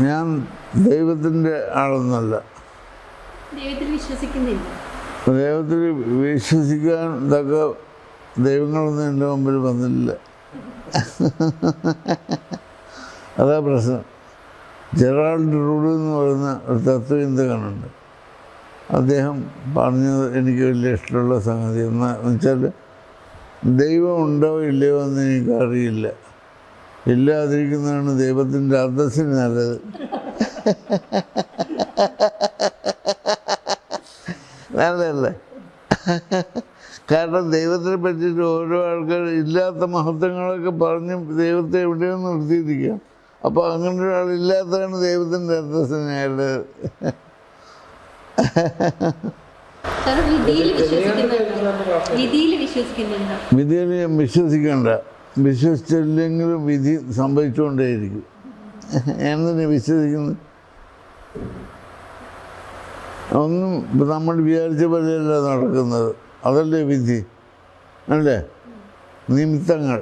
ഞാൻ ദൈവത്തിൻ്റെ ആളൊന്നല്ല. ദൈവത്തിൽ വിശ്വസിക്കുന്നില്ല. ദൈവത്തിൽ വിശ്വസിക്കാൻ തക്ക ദൈവങ്ങളൊന്നും എൻ്റെ മുമ്പിൽ വന്നില്ല. അതാ പ്രശ്നം. ജെറാൾഡ് റൂഡ് എന്ന് പറയുന്ന ഒരു തത്വചിന്തകനുണ്ട്. അദ്ദേഹം പറഞ്ഞത് എനിക്ക് വലിയ ഇഷ്ടമുള്ള സംഗതി എന്ന് വെച്ചാൽ, ദൈവം ഉണ്ടോ ഇല്ലയോ എന്ന് എനിക്കറിയില്ല, ഇല്ലാതിരിക്കുന്നതാണ് ദൈവത്തിൻ്റെ അന്തസ്സിന് നല്ലത്. നല്ലതല്ലേ? കാരണം ദൈവത്തിനെ പറ്റിയിട്ട് ഓരോ ആൾക്കാർ ഇല്ലാത്ത മഹത്വങ്ങളൊക്കെ പറഞ്ഞ് ദൈവത്തെ എവിടെയോ നിർത്തിയിരിക്കാം. അപ്പോൾ അങ്ങനെ ഒരാളില്ലാത്തതാണ് ദൈവത്തിൻ്റെ അന്തസ്സിന് നല്ലത്. വിധിയിൽ ഞാൻ വിശ്വസിക്കണ്ട. വിശ്വസിച്ചില്ലെങ്കിലും വിധി സംഭവിച്ചുകൊണ്ടേയിരിക്കും. എന്തിനാ വിശ്വസിക്കുന്നത്? ഒന്നും നമ്മൾ വിചാരിച്ച പോലെയല്ല നടക്കുന്നത്. അതല്ലേ വിധി, അല്ലേ? നിമിത്തങ്ങൾ.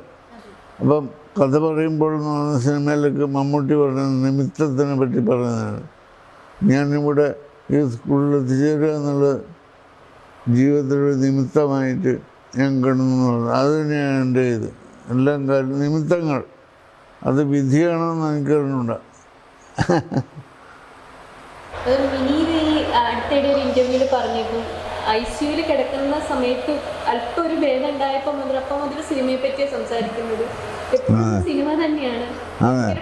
അപ്പം കഥ പറയുമ്പോൾ എന്ന് പറഞ്ഞ സിനിമയിലൊക്കെ മമ്മൂട്ടി പറയുന്നത് നിമിത്തത്തിനെ പറ്റി പറയുന്നതാണ്. ഞാനിവിടെ ഈ സ്കൂളിൽ എത്തിച്ചേരുക എന്നുള്ളത് ജീവിതത്തിലൊരു നിമിത്തമായിട്ട് ഞാൻ കണ്ടെന്ന് പറഞ്ഞു. അത് തന്നെയാണ് എൻ്റെ ഇത്. എല്ലാം കാര്യം നിമിത്തങ്ങൾ. അത് വിധിയാണെന്ന് എനിക്കറിഞ്ഞൂട. അടുത്തിടെ ഒരു ഇന്റർവ്യൂവിൽ പറഞ്ഞിരുന്നു, ICUവിൽ കിടക്കുന്ന സമയത്ത് അല്പം ഒരു ഭേദം ഉണ്ടായപ്പോൾ മുതൽ അപ്പം മുതൽ സിനിമയെ പറ്റിയാണ് സംസാരിക്കുന്നത്. സിനിമ തന്നെയാണ്,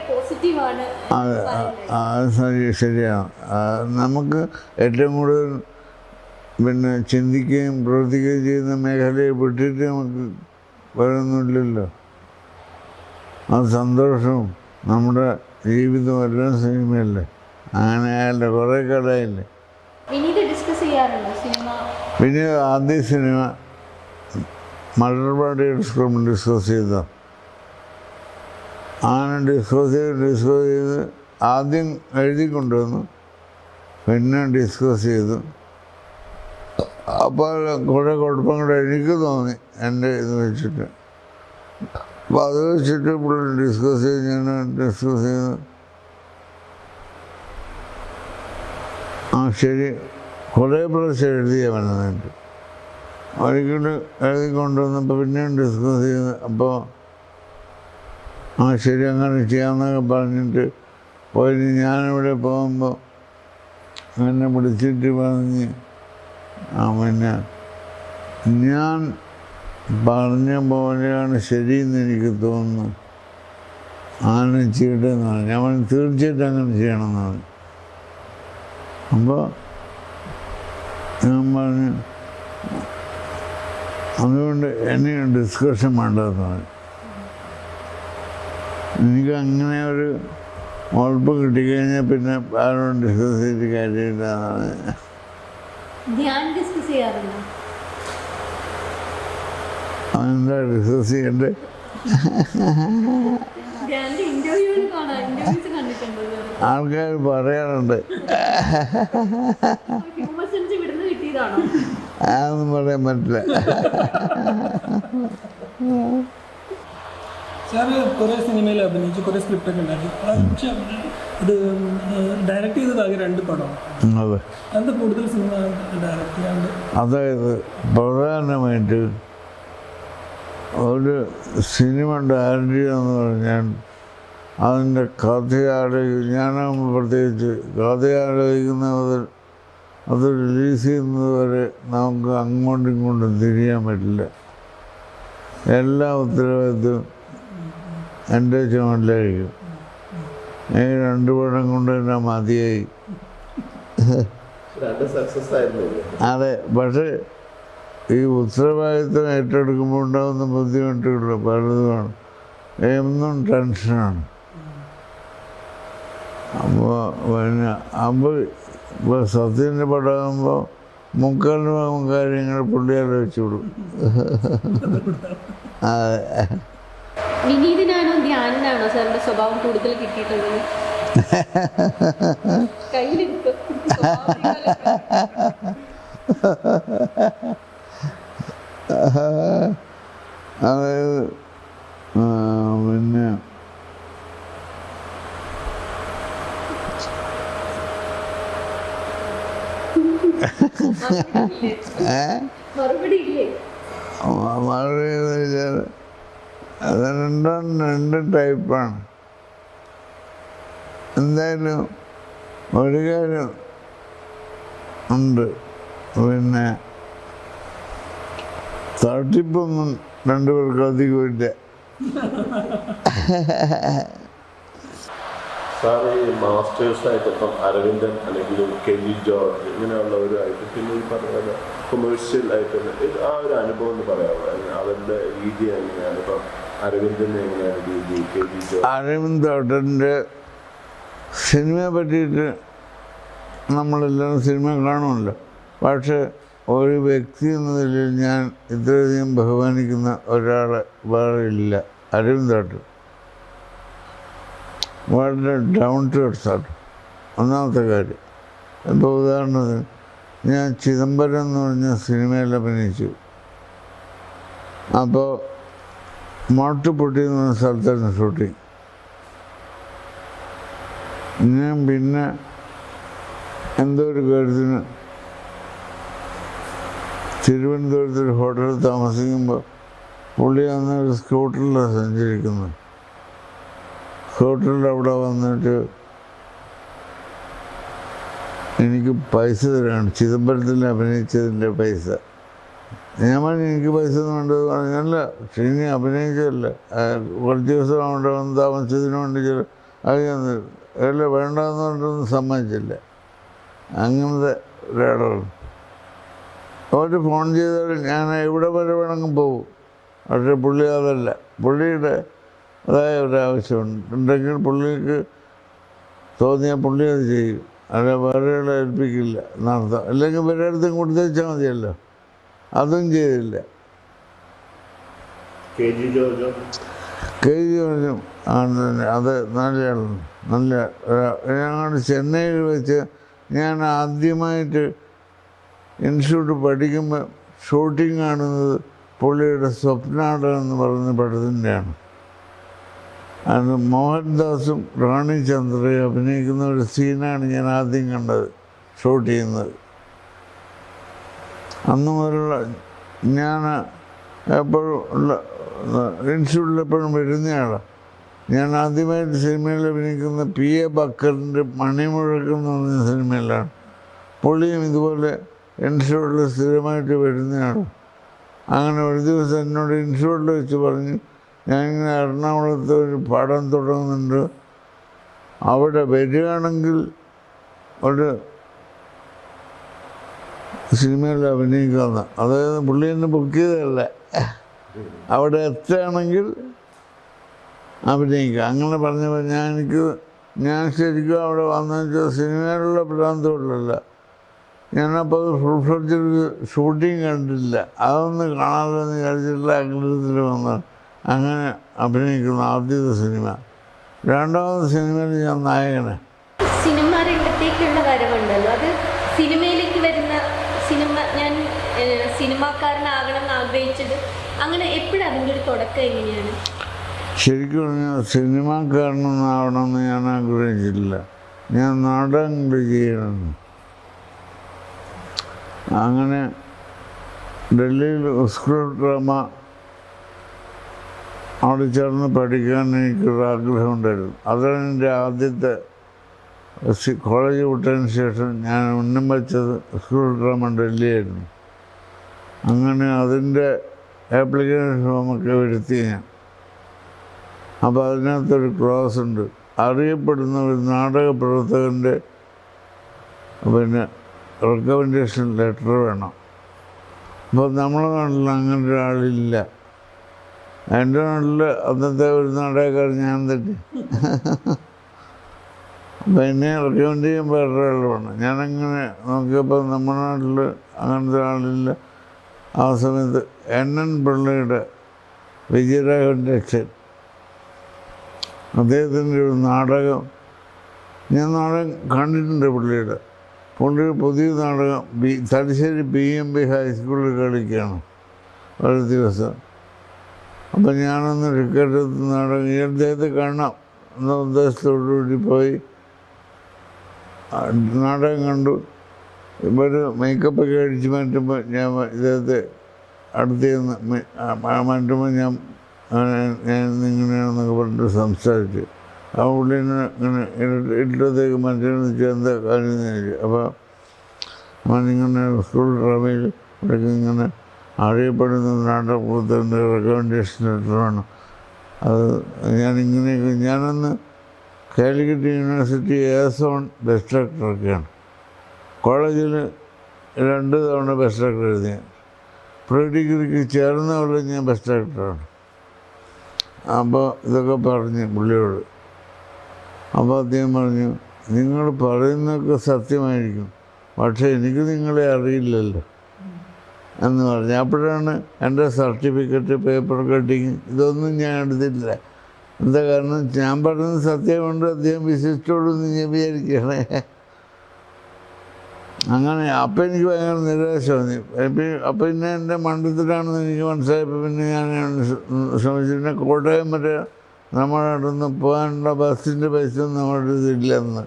പോസിറ്റീവാണ്. ശരിയാണ്. നമുക്ക് ഏറ്റവും കൂടുതൽ പിന്നെ ചിന്തിക്കുകയും പ്രവർത്തിക്കുകയും ചെയ്യുന്ന മേഖലയെ വിട്ടിട്ട് നമുക്ക് വരുന്നില്ലല്ലോ. അത് സന്തോഷവും നമ്മുടെ ജീവിതവും എല്ലാം സിനിമയല്ലേ. അങ്ങനെ ആയല്ലേ, കുറേ കാലമായില്ലേ. പിന്നെ ആദ്യ സിനിമ മലർവാടി ഡിസ്കസ് ചെയ്ത അങ്ങനെ ഡിസ്കസ് ചെയ്ത് ആദ്യം എഴുതി കൊണ്ടുവന്നു, പിന്നെ ഡിസ്കസ് ചെയ്തു. അപ്പോൾ കുറേ കുഴപ്പങ്ങൾ എനിക്ക് തോന്നി എൻ്റെ ഇത് വെച്ചിട്ട്. അപ്പോൾ അത് വെച്ചിട്ട് ഇപ്പോൾ ഡിസ്കസ് ചെയ്ത് ശരി കുറേ പ്രാവശ്യം എഴുതിയ വേണമെന്നുണ്ട്. ഒരിക്കലും എഴുതി കൊണ്ടുവന്നപ്പോൾ പിന്നെയും ഡിസ്കസ് ചെയ്ത്, അപ്പോൾ ശരി അങ്ങനെ ചെയ്യാമെന്നൊക്കെ പറഞ്ഞിട്ട് പോയി. ഞാനിവിടെ പോകുമ്പോൾ എന്നെ വിളിച്ചിട്ട് പറഞ്ഞ്, പിന്നെ ഞാൻ പറഞ്ഞ പോലെയാണ് ശരിയെന്ന് എനിക്ക് തോന്നുന്നു, അങ്ങനെ ചെയ്യട്ടെ എന്ന് പറഞ്ഞു. ഞാൻ തീർച്ചയായിട്ടും അങ്ങനെ ചെയ്യണമെന്നാണ്. അപ്പോൾ ഞാൻ പറഞ്ഞു, അതുകൊണ്ട് എന്നെ ഡിസ്കഷൻ വേണ്ടതെന്ന് പറഞ്ഞു. എനിക്ക് അങ്ങനെ ഒരു ഉറപ്പ് കിട്ടിക്കഴിഞ്ഞാൽ പിന്നെ ആരോടും ഡിസ്കസ് ചെയ്ത് കാര്യമില്ലെന്നാണ്. അതെന്താ ഡിസ്കസ് ചെയ്യണ്ടേ? ആൾക്കാർ പറയാറുണ്ട്. അതൊന്നും പറയാൻ പറ്റില്ല. സാറ് കുറേ സിനിമയിൽ അഭിനയിച്ചു, കുറേ സ്ക്രിപ്റ്റൊക്കെ ഉണ്ടാക്കി. പക്ഷെ ഇത് ഡയറക്റ്റ് ചെയ്തത് ആകെ 2 പടമാണ്. അതെ, അത് കൂടുതൽ സിനിമ ഡയറക്റ്റ് ചെയ്യാണ്ട്. അതായത് പ്രധാനമായിട്ട് ഒരു സിനിമ ഡയറക്റ്റ് ചെയ്യുകയെന്ന് പറഞ്ഞാൽ അതിൻ്റെ ഞാനാകുമ്പോൾ പ്രത്യേകിച്ച് കഥയാലോചിക്കുന്ന മുതൽ അത് റിലീസ് ചെയ്യുന്നത് വരെ നമുക്ക് അങ്ങോട്ടും ഇങ്ങോട്ടും തിരിയാൻ പറ്റില്ല. എല്ലാ ഉത്തരവാദിത്വം എൻ്റെ ചുമലിലായിരിക്കും. ഈ 2 പടം കൊണ്ട് തന്നെ മതിയായി. അതെ, പക്ഷേ ഈ ഉത്തരവാദിത്വം ഏറ്റെടുക്കുമ്പോൾ ഉണ്ടാകുന്ന ബുദ്ധിമുട്ടുകൾ പലതുമാണ്. എന്നും ടെൻഷനാണ്. അപ്പോൾ ഇപ്പോൾ സത്യൻ്റെ പടമാകുമ്പോൾ 3/4 ഭാഗം കാര്യങ്ങൾ പുള്ളി ആലോചിച്ചു വിടും. അതെ. വിനീതനാണോ ധ്യാനാണോ സാറിന്റെ സ്വഭാവം കൂടുതൽ കിട്ടിയിട്ടുള്ളത്? അതായത് പിന്നെ മറുപടി ഇല്ലേ? മറുപടി എന്ന് വെച്ചാൽ അത് രണ്ട് ടൈപ്പാണ്. എന്തായാലും ഒരു കാര്യം ഉണ്ട്, പിന്നെ തട്ടിപ്പൊന്നും രണ്ടുപേർക്കും അധികമില്ല. സാറ് ഈ മാസ്റ്റേഴ്സായിട്ട് ഇപ്പം അരവിന്ദൻ അല്ലെങ്കിൽ കെവി ജോർജ് ഇങ്ങനെയുള്ളവരുമായിട്ട് പിന്നെ ഈ പറഞ്ഞ കൊമേഴ്ഷ്യൽ ആയിട്ടുള്ള ആ ഒരു അനുഭവം എന്ന് പറയാമോ? അവരുടെ രീതി എങ്ങനെയാണ്? ഇപ്പം അരവിന്ദന് എങ്ങനെയാണ് രീതി, കെവി ജോർജ്? അരവിന്ദ് ഏട്ടൻ്റെ സിനിമയെ പറ്റിയിട്ട് നമ്മളെല്ലാവരും സിനിമ കാണുമല്ലോ, പക്ഷേ ഒരു വ്യക്തി എന്ന നിലയിൽ ഞാൻ ഇത്രയധികം ബഹുമാനിക്കുന്ന ഒരാൾ വേറെ ഇല്ല. അരവിന്ദ് ഏട്ടൻ വളരെ ഡൗൺ ടു എർത്ത് ആണ് ഒന്നാമത്തെ കാര്യം. ഇപ്പോൾ ഉദാഹരണത്തിന് ഞാൻ ചിദംബരം എന്ന് പറഞ്ഞ സിനിമയിൽ അഭിനയിച്ചു. അപ്പോൾ മാട്ടുപൊട്ടി എന്ന് പറഞ്ഞ സ്ഥലത്തായിരുന്നു ഷൂട്ടിങ്. ഞാൻ പിന്നെ എന്തോ ഒരു കാര്യത്തിന് തിരുവനന്തപുരത്തൊരു ഹോട്ടലിൽ താമസിക്കുമ്പോൾ പുള്ളി അന്ന് ഒരു സ്കൂട്ടറിലാണ് സഞ്ചരിക്കുന്നത്. സ്കൂട്ടറിൽ അവിടെ വന്നിട്ട് എനിക്ക് പൈസ തരാണ്, ചിദംബരത്തിൽ അഭിനയിച്ചതിൻ്റെ പൈസ. ഞാൻ പറഞ്ഞു എനിക്ക് പൈസ ഒന്നും വേണ്ടത് പറഞ്ഞല്ല, പക്ഷേ ഇനി അഭിനയിച്ചതല്ല, കുറച്ച് ദിവസം അവിടെ വന്ന് താമസിച്ചതിന് വേണ്ടി അത് ഞാൻ അല്ല വേണ്ടെന്ന് പറഞ്ഞിട്ടൊന്നും സമ്മതിച്ചില്ല. അങ്ങനത്തെ ഒരാളാണ്. അവർ ഫോൺ ചെയ്താൽ ഞാൻ എവിടെ വരെ വേണമെങ്കിൽ പോകും. പക്ഷേ പുള്ളി അതല്ല, പുള്ളിയുടെ അതായ ഒരാവശ്യമുണ്ടെങ്കിൽ പുള്ളിക്ക് തോന്നിയാൽ പുള്ളി അത് ചെയ്യും, അല്ല വേറെ ആളെ ഏൽപ്പിക്കില്ല നടത്താം. അല്ലെങ്കിൽ വേറെ അടുത്തും കൊടുത്തേച്ചാൽ മതിയല്ലോ, അതും ചെയ്തില്ല. കെ ജി ജോർജും അത് നല്ലതാണ്. നല്ല ഞങ്ങൾ ചെന്നൈയിൽ വെച്ച് ഞാൻ ആദ്യമായിട്ട് ഇൻസ്റ്റിറ്റ്യൂട്ട് പഠിക്കുമ്പോൾ ഷൂട്ടിംഗ് കാണുന്നത് പുള്ളിയുടെ സ്വപ്നാടകം എന്ന് പറയുന്ന പടത്തിൻ്റെയാണ്. അത് മോഹൻദാസും റാണി ചന്ദ്രയും അഭിനയിക്കുന്ന ഒരു സീനാണ് ഞാൻ ആദ്യം കണ്ടത് ഷൂട്ട് ചെയ്യുന്നത്. അന്ന് മുതലുള്ള ഞാൻ എപ്പോഴും ഉള്ള ഇൻസ്റ്റിറ്റ്യൂട്ടിൽ എപ്പോഴും വരുന്നയാളാണ്. ഞാൻ ആദ്യമായിട്ട് സിനിമയിൽ അഭിനയിക്കുന്ന പി എ ബക്കറിൻ്റെ മണിമുഴക്കം എന്ന് പറഞ്ഞ സിനിമയിലാണ്. പുള്ളിയും ഇതുപോലെ ഇൻസ്റ്റിറ്റ്യൂട്ടിൽ സ്ഥിരമായിട്ട് വരുന്നയാളാണ്. അങ്ങനെ ഒരു ദിവസം എന്നോട് ഇൻസ്റ്റിറ്റ്യൂട്ടിൽ വെച്ച് പറഞ്ഞു, ഞാനിങ്ങനെ എറണാകുളത്ത് ഒരു പടം തുടങ്ങുന്നുണ്ട്, അവിടെ വരികയാണെങ്കിൽ ഒരു സിനിമയിൽ അഭിനയിക്കാമെന്ന്. അതായത് പുള്ളി എന്നെ ബുക്ക് ചെയ്തതല്ല, അവിടെ എത്തുകയാണെങ്കിൽ അഭിനയിക്കുക. അങ്ങനെ പറഞ്ഞപ്പോൾ ഞാൻ ശരിക്കും അവിടെ വന്നെന്ന് വെച്ചാൽ സിനിമയിലുള്ള ഭ്രാന്തമുള്ളല്ല. ഞാനപ്പോൾ അത് ഫുൾ ഫ്ലെഡ്ജ് ഷൂട്ടിങ് കണ്ടില്ല, അതൊന്നും കാണാമെന്ന് വിചാരിച്ചിട്ടുള്ള ആഗ്രഹത്തിൽ വന്ന് അങ്ങനെ അഭിനയിക്കുന്ന ആദ്യത്തെ സിനിമ. രണ്ടാമത്തെ സിനിമയിൽ ഞാൻ നായകനെ. സിനിമ രംഗത്തേക്കുള്ള വരവുണ്ടല്ലോ, അത് സിനിമയിലേക്ക് വരുന്ന ഞാൻ സിനിമാക്കാരനാകണം എന്ന് ആഗ്രഹിച്ചത് അങ്ങനെ എപ്പോഴും അതിൻ്റെ ഒരു തുടക്കം എങ്ങനെയാണ്? ശരിക്കും പറഞ്ഞാൽ സിനിമാക്കാരനൊന്നാവണമെന്ന് ഞാൻ ആഗ്രഹിച്ചിട്ടില്ല, ഞാൻ നാടകങ്ങൾ ചെയ്യണം. അങ്ങനെ ഡൽഹിയിൽ സ്കൂൾ ഡ്രാമ അവിടെ ചേർന്ന് പഠിക്കാൻ എനിക്കൊരാഗ്രഹമുണ്ടായിരുന്നു. അതാണ് എൻ്റെ ആദ്യത്തെ കോളേജ് വിട്ടതിന് ശേഷം ഞാൻ ഉന്നം വെച്ചത് സ്കൂൾ ഡ്രാമ ഡൽഹിയായിരുന്നു. അങ്ങനെ അതിൻ്റെ ആപ്ലിക്കേഷൻ ഫോമൊക്കെ വരുത്തി ഞാൻ. അപ്പോൾ അതിനകത്തൊരു ക്ലാസ് ഉണ്ട്, അറിയപ്പെടുന്ന ഒരു നാടക പ്രവർത്തകൻ്റെ പിന്നെ റെക്കമെൻഡേഷൻ ലെറ്റർ വേണം. അപ്പോൾ നമ്മളെ നാട്ടിൽ അങ്ങനെ ഒരാളില്ല. എൻ്റെ നാട്ടിൽ അന്നത്തെ ഒരു നാടകക്കാരൻ ഞാൻ തന്നെ. അപ്പം എന്നെ റെക്കമെൻഡ് ചെയ്യാൻ വേറൊരാൾ വേണം. ഞാനങ്ങനെ നോക്കിയപ്പോൾ നമ്മുടെ നാട്ടിൽ അങ്ങനത്തെ ആളില്ല. ആ സമയത്ത് NN പിള്ളയുടെ വിജയരാഘവൻ്റെ അച്ഛൻ, അദ്ദേഹത്തിൻ്റെ ഒരു നാടകം ഞാൻ നാടകം കണ്ടിട്ടുണ്ട്. പുള്ളിയുടെ പുതിയ നാടകം തലശ്ശേരി BMB ഹൈസ്കൂളിൽ കളിക്കുകയാണ് ഒരു ദിവസം. അപ്പം ഞാനൊന്ന് ടിക്കറ്റ് എടുത്ത് നാടകം ഈ അദ്ദേഹത്തെ കാണാം എന്ന ഉദ്ദേശത്തോടുകൂടി പോയി നാടകം കണ്ടു. ഇപ്പോൾ ഒരു മേക്കപ്പൊക്കെ അടിച്ച് മാറ്റുമ്പോൾ ഞാൻ ഇദ്ദേഹത്തെ അടുത്ത് മാറ്റുമ്പോൾ ഞാൻ ഇങ്ങനെയാണെന്നൊക്കെ പറഞ്ഞിട്ട് സംസാരിച്ചു. ആ പുള്ളിനെ ഇങ്ങനെ ഇട്ടത്തേക്ക് മറ്റേന്ന് വെച്ചാൽ എന്താ കാര്യം എന്ന് ചോദിച്ചു. അപ്പോൾ അവനിങ്ങനെ സ്കൂൾ ഡ്രാമയിൽ ഇവിടേക്ക് ഇങ്ങനെ അറിയപ്പെടുന്ന നാടകത്തിൻ്റെ റെക്കമെൻഡേഷൻ ലെറ്ററാണ് അത്. ഞാനന്ന് കാലിക്കറ്റ് യൂണിവേഴ്സിറ്റി ഓൺ ബെസ്റ്റ് ആക്ടറൊക്കെയാണ്. കോളേജിൽ 2 തവണ ബെസ്റ്റ് ആക്ടർ എഴുതിയ, പ്രീ ഡിഗ്രിക്ക് ചേർന്ന പോലെ ഞാൻ ബെസ്റ്റ് ആക്ടറാണ്. അപ്പോൾ ഇതൊക്കെ പറഞ്ഞ് പുള്ളിയോട്. അപ്പോൾ അദ്ദേഹം പറഞ്ഞു, നിങ്ങൾ പറയുന്നതൊക്കെ സത്യമായിരിക്കും, പക്ഷേ എനിക്ക് നിങ്ങളെ അറിയില്ലല്ലോ എന്ന് പറഞ്ഞു. അപ്പോഴാണ് എൻ്റെ സർട്ടിഫിക്കറ്റ്, പേപ്പർ കട്ടിങ് ഇതൊന്നും ഞാൻ എടുത്തില്ല. എന്താ കാരണം, ഞാൻ പറയുന്നത് സത്യമുണ്ട്, അദ്ദേഹം വിശ്വസിച്ചോളൂന്ന് ഞാൻ വിചാരിക്കുകയാണ്. അങ്ങനെ അപ്പം എനിക്ക് ഭയങ്കര നിരാശ തോന്നി. അപ്പം പിന്നെ എൻ്റെ മണ്ഡലത്തിലാണെന്ന് എനിക്ക് മനസ്സിലായപ്പോൾ പിന്നെ ഞാൻ ശ്രമിച്ചിട്ട് കോട്ടയം വരെ നമ്മുടെ അടുത്ത് പോകാനുള്ള ബസ്സിൻ്റെ പൈസ നമ്മുടെ ഇതില്ലെന്ന്.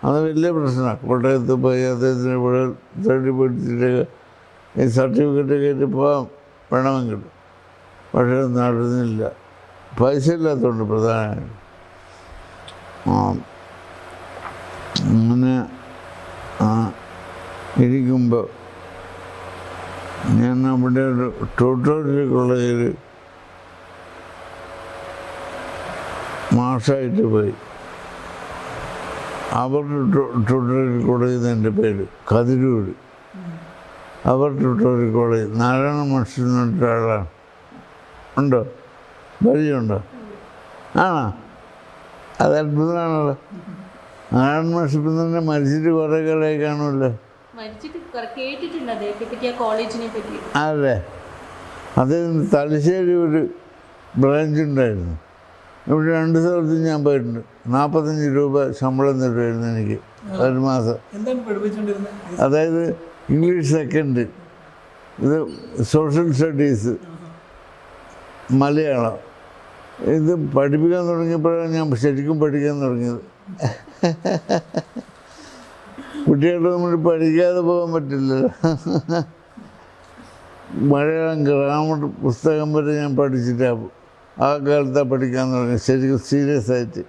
അത് വലിയ പ്രശ്നമാണ്. കോട്ടയത്ത് പോയി അദ്ദേഹത്തിന് ഇവിടെ തേടിപ്പിടിച്ചിട്ട് ഈ സർട്ടിഫിക്കറ്റ് കയറ്റി പോകാൻ വേണമെങ്കിൽ, പക്ഷേ നടന്നില്ല, പൈസ ഇല്ലാത്തതുകൊണ്ട് പ്രധാനമായും. അങ്ങനെ ഇരിക്കുമ്പോൾ ഞാൻ അവിടെ ഒരു ട്യൂട്ടോറിയൽ കോളേജിൽ മാഷായിട്ട് പോയി. അവരുടെ ട്യൂട്ടോറിയൽ കോളേജ് എൻ്റെ പേര് കതിരൂർ. അവർ ട്യൂട്ടോറിയൽ കോളേജ് നാരായണ മാഷ് എന്ന് പറഞ്ഞിട്ട് ആളാണ്. ഉണ്ടോ? പരിചയമുണ്ടോ? ആണോ? അത് അത്ഭുതമാണല്ലോ. നാരായണ മാഷ് ഇപ്പം തന്നെ മരിച്ചിട്ട് കുറേ കാലമായി കാണുമല്ലോ. അതെ, അദ്ദേഹം തലശ്ശേരി ഒരു ബ്രാഞ്ച് ഉണ്ടായിരുന്നു. ഇവിടെ 2 സ്ഥലത്തും ഞാൻ പോയിട്ടുണ്ട്. 45 രൂപ ശമ്പളം തരുമായിരുന്നു എനിക്ക് ഒരു മാസം. അതായത് ഇംഗ്ലീഷ് സെക്കൻഡ്, ഇത് സോഷ്യൽ സ്റ്റഡീസ്, മലയാളം. ഇത് പഠിപ്പിക്കാൻ തുടങ്ങിയപ്പോഴാണ് ഞാൻ ശരിക്കും പഠിക്കാൻ തുടങ്ങിയത്. കുട്ടികളുടെ നമ്മൾ പഠിക്കാതെ പോകാൻ പറ്റില്ലല്ലോ. മലയാളം ഗ്രാമർ പുസ്തകം വരെ ഞാൻ പഠിച്ചിട്ടാണ് ആ കാലത്താണ് പഠിക്കാൻ തുടങ്ങി, ശരിക്കും സീരിയസ് ആയിട്ട്.